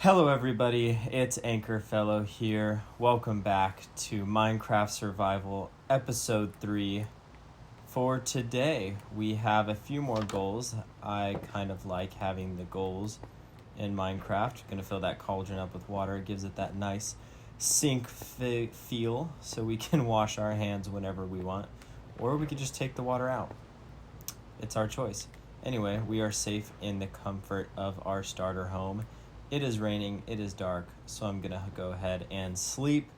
Hello everybody, it's Anchor Fellow here. Welcome back to Minecraft Survival Episode 3. For today, we have a few more goals. I kind of like having the goals in Minecraft. Gonna fill that cauldron up with water. It gives it that nice sink feel so we can wash our hands whenever we want. Or we could just take the water out. It's our choice. Anyway, we are safe in the comfort of our starter home. It is raining, it is dark, so I'm gonna go ahead and sleep.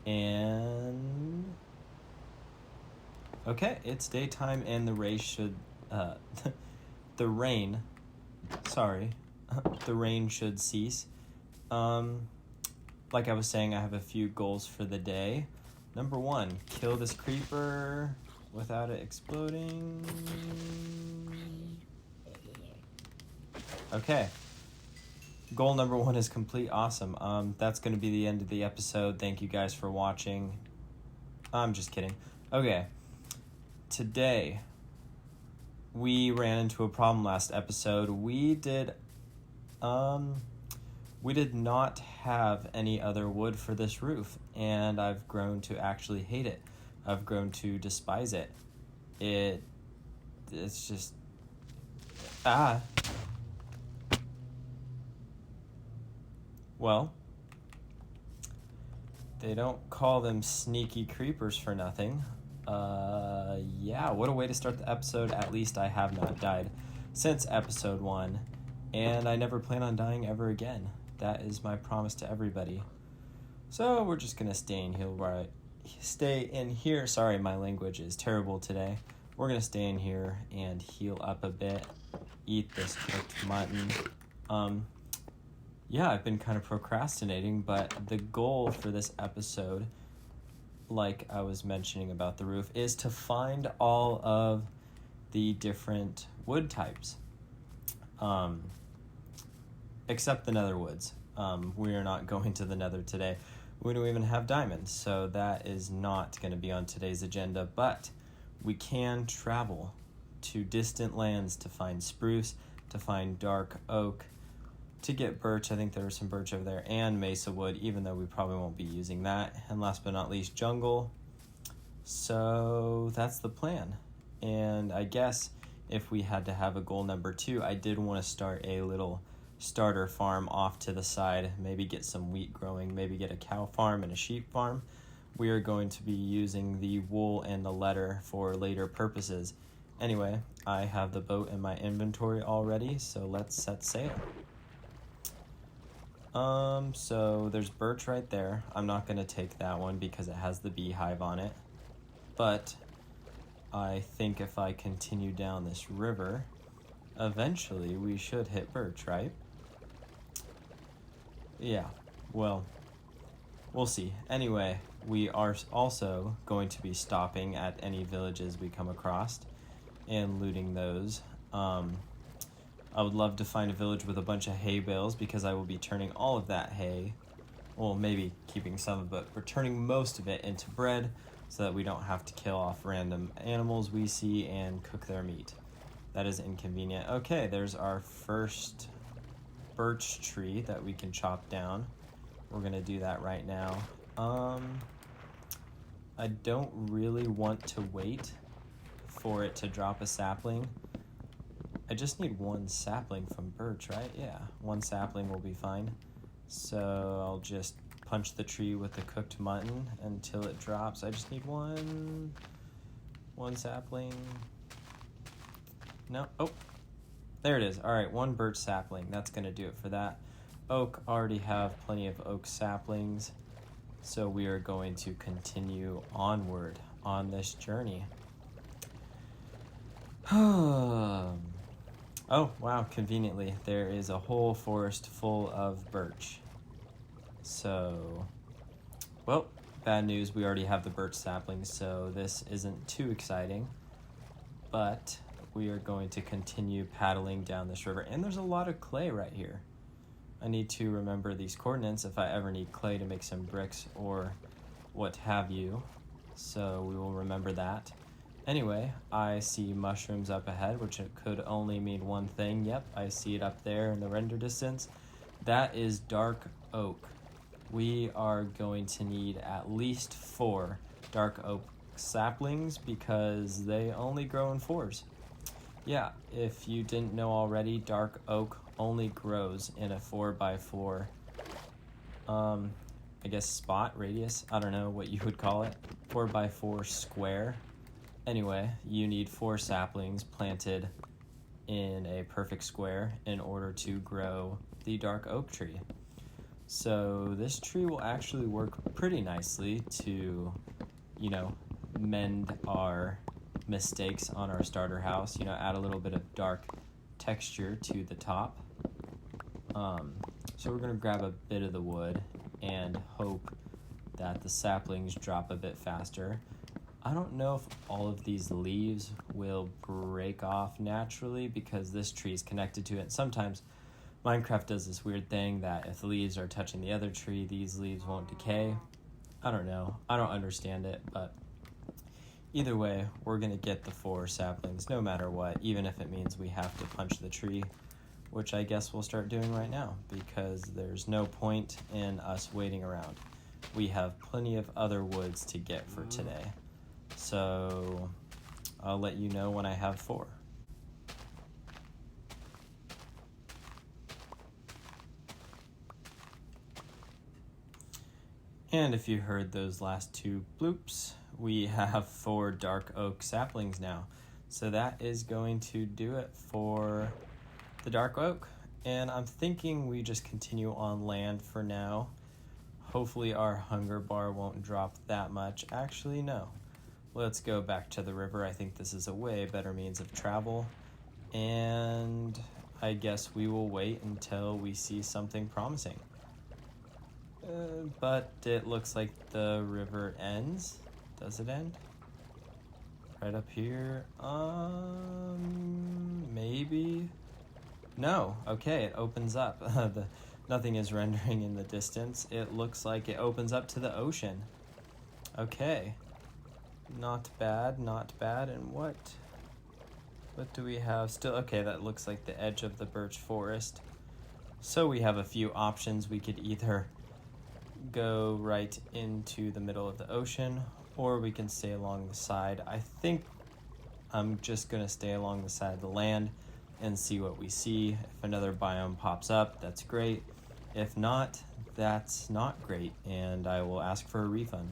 And okay, it's daytime and the rain should the rain should cease. Like I was saying, I have a few goals for the day. Number 1, kill this creeper without it exploding. Okay. Goal number 1 is complete. Awesome. That's going to be the end of the episode. Thank you guys for watching. I'm just kidding. Okay. Today, we ran into a problem last episode. We did not have any other wood for this roof, and I've grown to actually hate it. I've grown to despise it. It's just Well, they don't call them sneaky creepers for nothing. Yeah, what a way to start the episode. At least I have not died since episode 1, and I never plan on dying ever again. That is my promise to everybody. So we're just gonna stay in here. Sorry, my language is terrible today. We're gonna stay in here and heal up a bit, eat this cooked mutton. Yeah, I've been kind of procrastinating, but the goal for this episode, like I was mentioning about the roof, is to find all of the different wood types. Except the nether woods. We are not going to the nether today. We don't even have diamonds, so that is not going to be on today's agenda, but we can travel to distant lands to find spruce, to find dark oak, to get birch. I think there was some birch over there, and mesa wood, even though we probably won't be using that. And last but not least, jungle. So that's the plan. And I guess if we had to have a goal number 2, I did want to start a little starter farm off to the side, maybe get some wheat growing, maybe get a cow farm and a sheep farm. We are going to be using the wool and the leather for later purposes. Anyway, I have the boat in my inventory already, so let's set sail. So there's birch right there. I'm not going to take that one because it has the beehive on it. But I think if I continue down this river, eventually we should hit birch, right? Yeah, well, we'll see. Anyway, we are also going to be stopping at any villages we come across and looting those. I would love to find a village with a bunch of hay bales because I will be turning all of that hay, well, maybe keeping some of it, but turning most of it into bread so that we don't have to kill off random animals we see and cook their meat. That is inconvenient. Okay, there's our first birch tree that we can chop down. We're going to do that right now. I don't really want to wait for it to drop a sapling. I just need 1 sapling from birch, right? Yeah, 1 sapling will be fine. So I'll just punch the tree with the cooked mutton until it drops. I just need one sapling. No, oh, there it is. All right, 1 birch sapling. That's gonna do it for that. Oak, already have plenty of oak saplings. So we are going to continue onward on this journey. Oh, wow, conveniently, there is a whole forest full of birch. So, well, bad news, we already have the birch saplings, so this isn't too exciting. But we are going to continue paddling down this river. And there's a lot of clay right here. I need to remember these coordinates if I ever need clay to make some bricks or what have you. So we will remember that. Anyway, I see mushrooms up ahead, which it could only mean one thing. Yep, I see it up there in the render distance. That is dark oak. We are going to need at least 4 dark oak saplings because they only grow in 4s. Yeah, if you didn't know already, dark oak only grows in a 4x4 I guess spot, radius, I don't know what you would call it, 4x4 square. Anyway, you need 4 saplings planted in a perfect square in order to grow the dark oak tree. So this tree will actually work pretty nicely to, mend our mistakes on our starter house, add a little bit of dark texture to the top. So we're going to grab a bit of the wood and hope that the saplings drop a bit faster. I don't know if all of these leaves will break off naturally because this tree is connected to it. Sometimes Minecraft does this weird thing that if the leaves are touching the other tree, these leaves won't decay. I don't know. I don't understand it, but either way, we're going to get the 4 saplings no matter what, even if it means we have to punch the tree, which I guess we'll start doing right now because there's no point in us waiting around. We have plenty of other woods to get for today. So I'll let you know when I have 4. And if you heard those last 2 bloops, we have 4 dark oak saplings now. So that is going to do it for the dark oak. And I'm thinking we just continue on land for now. Hopefully our hunger bar won't drop that much. Actually, no. Let's go back to the river. I think this is a way better means of travel. And I guess we will wait until we see something promising. But it looks like the river ends. Does it end? Right up here? Maybe? No. Okay, it opens up. Nothing is rendering in the distance. It looks like it opens up to the ocean. Okay. Not bad, not bad. And what do we have still? Okay, that looks like the edge of the birch forest. So we have a few options. We could either go right into the middle of the ocean, or we can stay along the side. I think I'm just gonna stay along the side of the land and see what we see. If another biome pops up, that's great. If not, that's not great, and I will ask for a refund.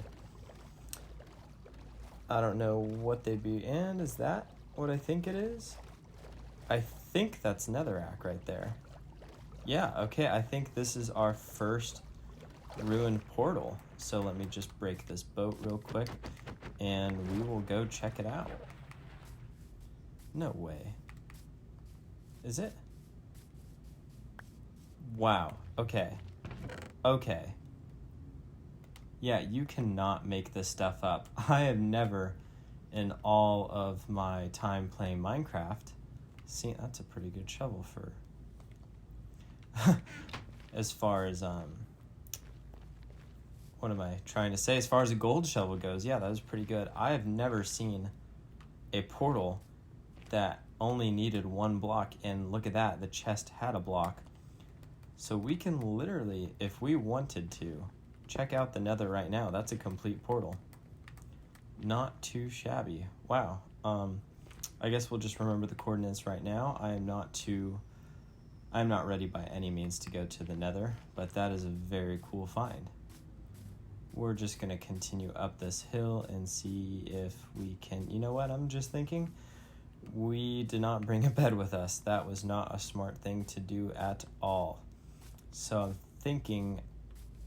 I don't know what they'd be, and is that what I think it is? I think that's netherrack right there. Yeah, okay, I think this is our first ruined portal. So let me just break this boat real quick and we will go check it out. No way. Is it? Wow. Okay. Okay. Yeah, you cannot make this stuff up. I have never, in all of my time playing Minecraft, seen... That's a pretty good shovel for... as far as, what am I trying to say? As far as a gold shovel goes, yeah, that was pretty good. I have never seen a portal that only needed 1 block, and look at that, the chest had a block. So we can literally, if we wanted to, check out the nether right now. That's a complete portal. Not too shabby. Wow. I guess we'll just remember the coordinates right now. I'm not ready by any means to go to the nether, but that is a very cool find. We're just going to continue up this hill and see if we can... You know what? I'm just thinking we did not bring a bed with us. That was not a smart thing to do at all. So I'm thinking,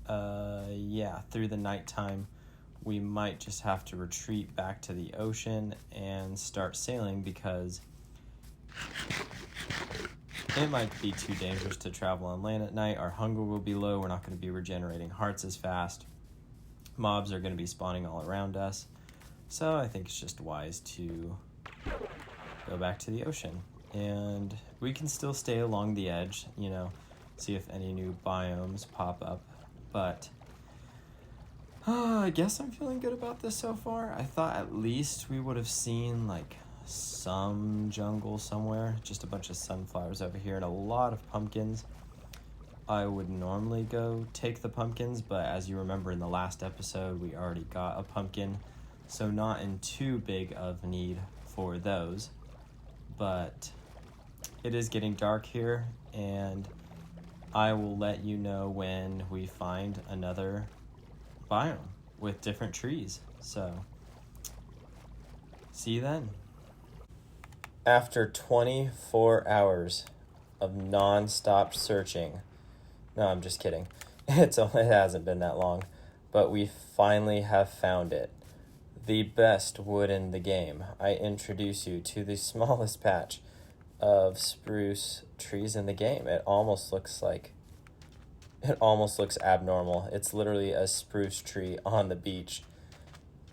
through the nighttime, we might just have to retreat back to the ocean and start sailing because it might be too dangerous to travel on land at night. Our hunger will be low. We're not going to be regenerating hearts as fast. Mobs are going to be spawning all around us. So I think it's just wise to go back to the ocean. And we can still stay along the edge, see if any new biomes pop up. But I guess I'm feeling good about this so far. I thought at least we would have seen some jungle somewhere. Just a bunch of sunflowers over here and a lot of pumpkins. I would normally go take the pumpkins, but as you remember in the last episode, we already got a pumpkin, so not in too big of need for those. But it is getting dark here, and I will let you know when we find another biome with different trees. So, see you then. After 24 hours of non-stop searching, no, I'm just kidding. It hasn't been that long, but we finally have found it. The best wood in the game. I introduce you to the smallest patch of spruce trees in the game. It almost looks abnormal. It's literally a spruce tree on the beach.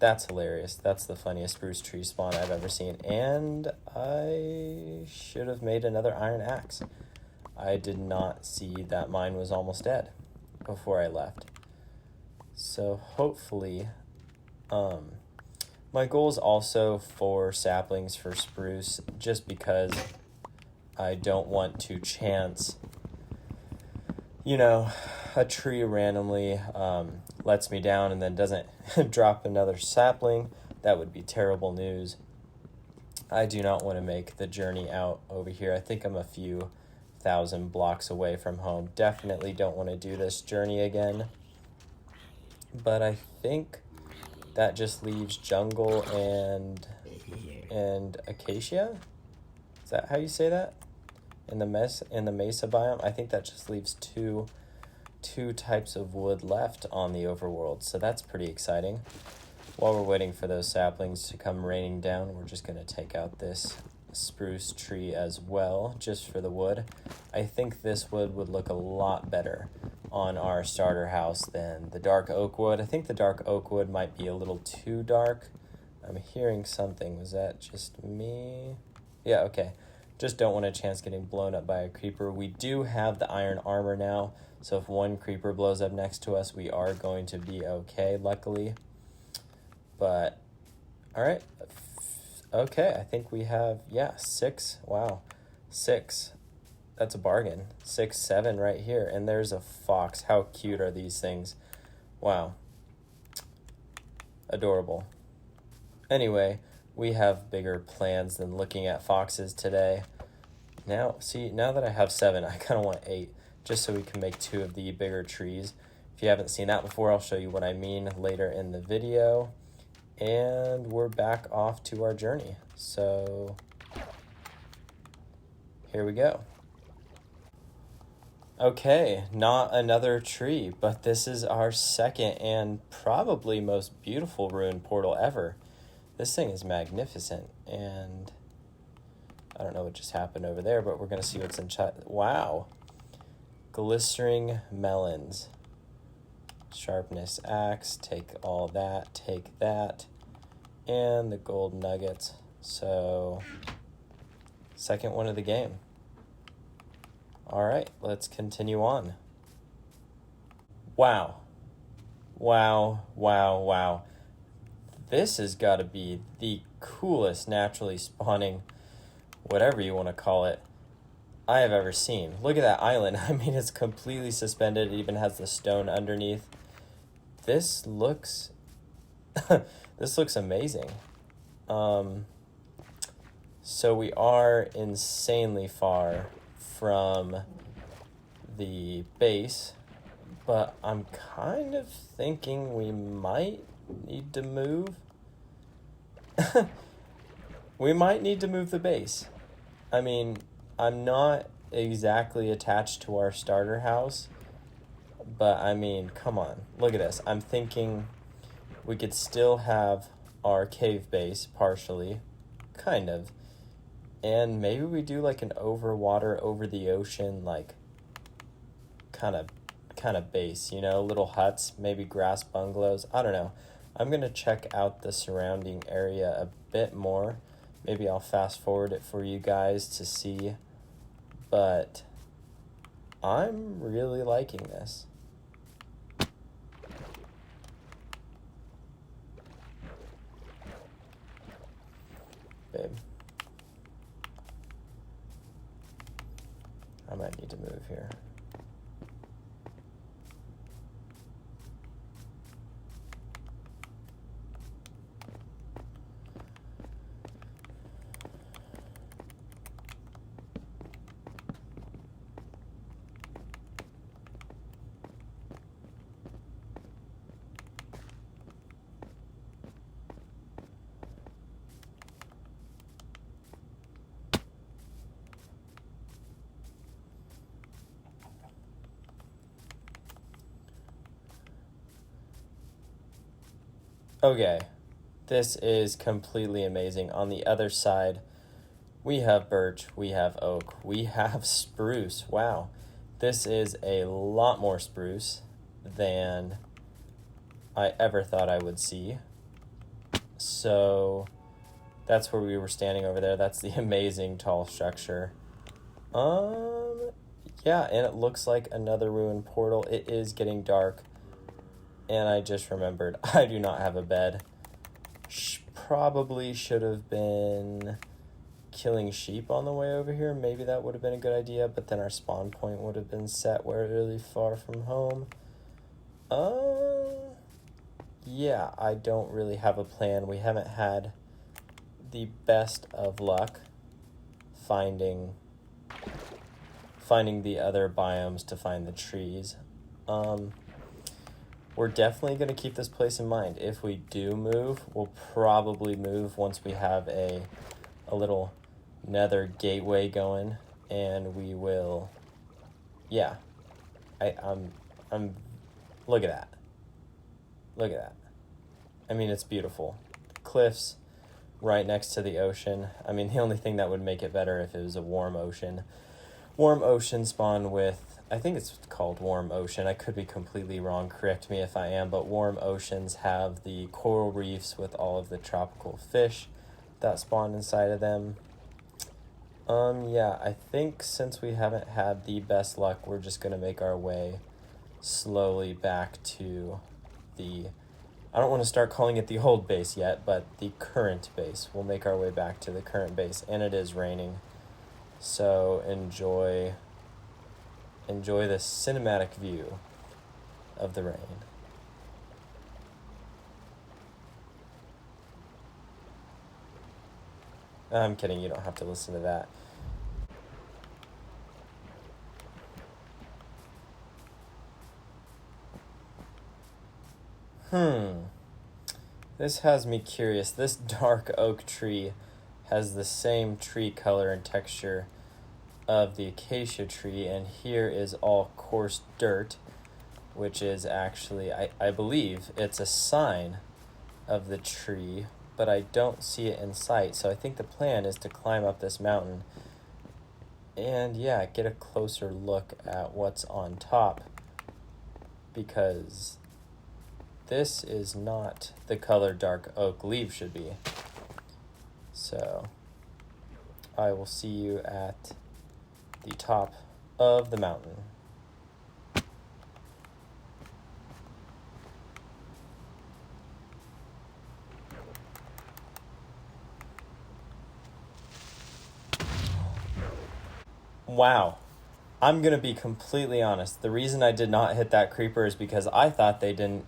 That's hilarious. That's the funniest spruce tree spawn I've ever seen. And I should have made another iron axe. I did not see that mine was almost dead before I left. So hopefully, my goal is also for saplings for spruce, just because I don't want to chance, a tree randomly lets me down and then doesn't drop another sapling. That would be terrible news. I do not want to make the journey out over here. I think I'm a few thousand blocks away from home. Definitely don't want to do this journey again. But I think that just leaves jungle and acacia. Is that how you say that? In the mesa biome, I think that just leaves two types of wood left on the overworld. So that's pretty exciting. While we're waiting for those saplings to come raining down, we're just going to take out this spruce tree as well, just for the wood. I think this wood would look a lot better on our starter house than the dark oak wood. I think the dark oak wood might be a little too dark. I'm hearing something. Was that just me? Yeah, okay. Just don't want a chance getting blown up by a creeper. We do have the iron armor now, so if one creeper blows up next to us, we are going to be okay, luckily. But, all right. Okay, I think we have, 6. Wow, 6. That's a bargain. 6, 7 right here. And there's a fox. How cute are these things? Wow. Adorable. Anyway, we have bigger plans than looking at foxes today. Now that I have 7, I kind of want 8, just so we can make 2 of the bigger trees. If you haven't seen that before, I'll show you what I mean later in the video. And we're back off to our journey. So here we go. Okay, not another tree, but this is our second and probably most beautiful ruin portal ever. This thing is magnificent, and I don't know what just happened over there, but we're going to see what's in chat. Wow. Glistering melons. Sharpness axe, take all that, take that, and the gold nuggets. So, second one of the game. All right, let's continue on. Wow. Wow, wow, wow. This has got to be the coolest naturally spawning, whatever you want to call it, I have ever seen. Look at that island. I mean, it's completely suspended. It even has the stone underneath. This looks amazing. So we are insanely far from the base, but I'm kind of thinking we might need to move. We might need to move the base. I mean, I'm not exactly attached to our starter house, but I mean, come on, look at this. I'm thinking we could still have our cave base partially, kind of, and maybe we do like an over the ocean, like kind of base, little huts, maybe grass bungalows. I don't know. I'm gonna check out the surrounding area a bit more. Maybe I'll fast forward it for you guys to see, but I'm really liking this. Babe, I might need to move here. Okay, this is completely amazing. On the other side, we have birch, we have oak, we have spruce. Wow, this is a lot more spruce than I ever thought I would see. So that's where we were standing over there. That's the amazing tall structure. Yeah, and it looks like another ruined portal. It is getting dark, and I just remembered I do not have a bed. Probably should have been killing sheep on the way over here. Maybe that would have been a good idea, but then our spawn point would have been set where really far from home. Yeah, I don't really have a plan. We haven't had the best of luck finding the other biomes to find the trees. We're definitely going to keep this place in mind. If we do move, we'll probably move once we have a little nether gateway going, and we will, yeah. I'm look at that. Look at that. I mean, it's beautiful. Cliffs right next to the ocean. I mean, the only thing that would make it better if it was a warm ocean. Warm ocean spawn with, I think it's called warm ocean. I could be completely wrong. Correct me if I am, but warm oceans have the coral reefs with all of the tropical fish that spawn inside of them. Yeah, I think since we haven't had the best luck, we're just going to make our way slowly back to the, I don't want to start calling it the old base yet, but the current base. We'll make our way back to the current base, and it is raining. So enjoy the cinematic view of the rain. I'm kidding, you don't have to listen to that. This has me curious. This dark oak tree has the same tree color and texture of the acacia tree, and here is all coarse dirt, which is actually, I believe it's a sign of the tree, but I don't see it in sight. So I think the plan is to climb up this mountain and, yeah, get a closer look at what's on top, because this is not the color dark oak leaves should be. So I will see you at the top of the mountain. Wow. I'm going to be completely honest. The reason I did not hit that creeper is because I thought they didn't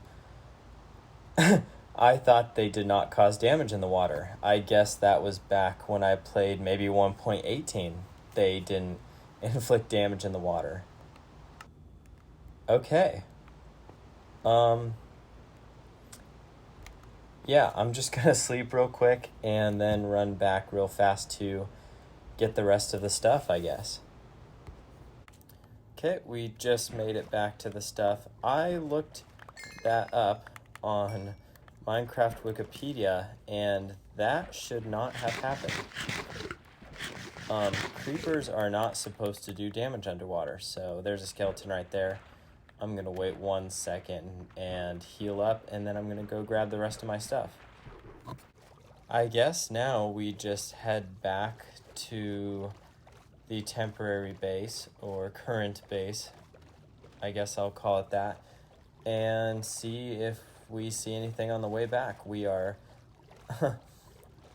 I thought they did not cause damage in the water. I guess that was back when I played maybe 1.18. They didn't inflict damage in the water. Okay. Yeah, I'm just going to sleep real quick and then run back real fast to get the rest of the stuff, I guess. Okay, we just made it back to the stuff. I looked that up on Minecraft Wikipedia, and that should not have happened. Creepers are not supposed to do damage underwater, so there's a skeleton right there. I'm going to wait 1 second and heal up, and then I'm going to go grab the rest of my stuff. I guess now we just head back to the temporary base, or current base, I guess I'll call it that, and see if we see anything on the way back. We are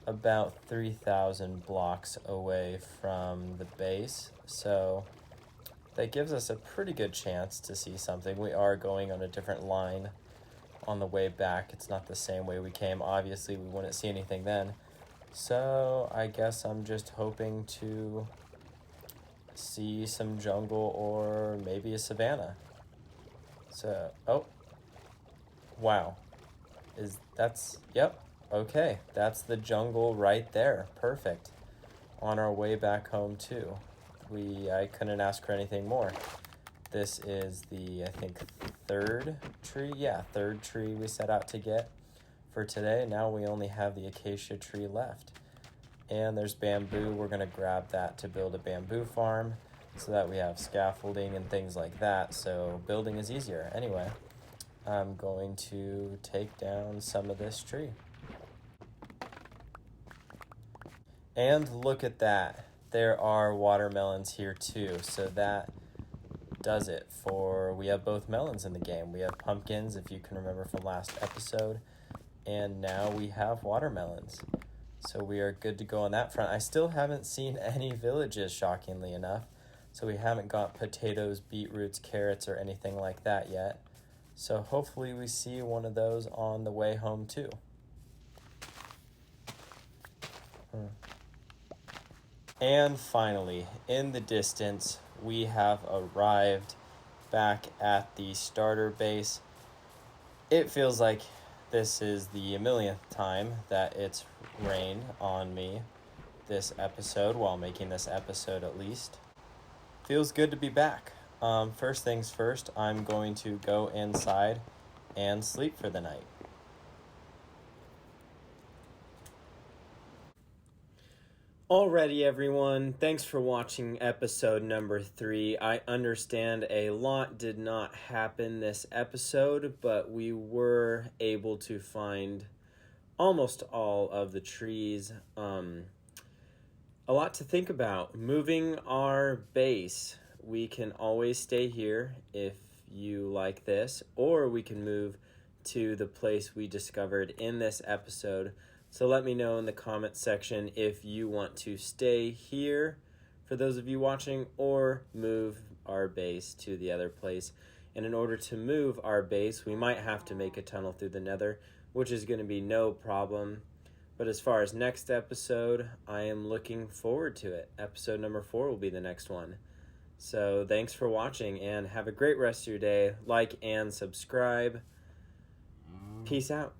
about 3,000 blocks away from the base, so that gives us a pretty good chance to see something. We are going on a different line on the way back. It's not the same way we came. Obviously, we wouldn't see anything then. So I guess I'm just hoping to see some jungle or maybe a savanna. So, oh, wow. Yep, okay. That's the jungle right there. Perfect. On our way back home too. I couldn't ask for anything more. This is the, I think, third tree. Yeah, third tree we set out to get. for today. Now we only have the acacia tree left. And there's bamboo. We're going to grab that to build a bamboo farm so that we have scaffolding and things like that. So building is easier. Anyway, I'm going to take down some of this tree. And look at that. There are watermelons here too. So that does it for, we have both melons in the game. We have pumpkins, if you can remember from last episode. And now we have watermelons. So we are good to go on that front. I still haven't seen any villages, shockingly enough. So we haven't got potatoes, beetroots, carrots, or anything like that yet. So hopefully we see one of those on the way home too. And finally, in the distance, we have arrived back at the starter base. It feels like this is the millionth time that it's rained on me this episode, while making this episode at least. Feels good to be back. First things first, I'm going to go inside and sleep for the night. Alrighty, everyone. Thanks for watching episode number 3. I understand a lot did not happen this episode, but we were able to find almost all of the trees. A lot to think about. Moving our base. We can always stay here if you like this, or we can move to the place we discovered in this episode. So let me know in the comment section if you want to stay here for those of you watching, or move our base to the other place. And in order to move our base, we might have to make a tunnel through the nether, which is going to be no problem. But as far as next episode, I am looking forward to it. Episode number 4 will be the next one. So thanks for watching, and have a great rest of your day. Like and subscribe. Peace out.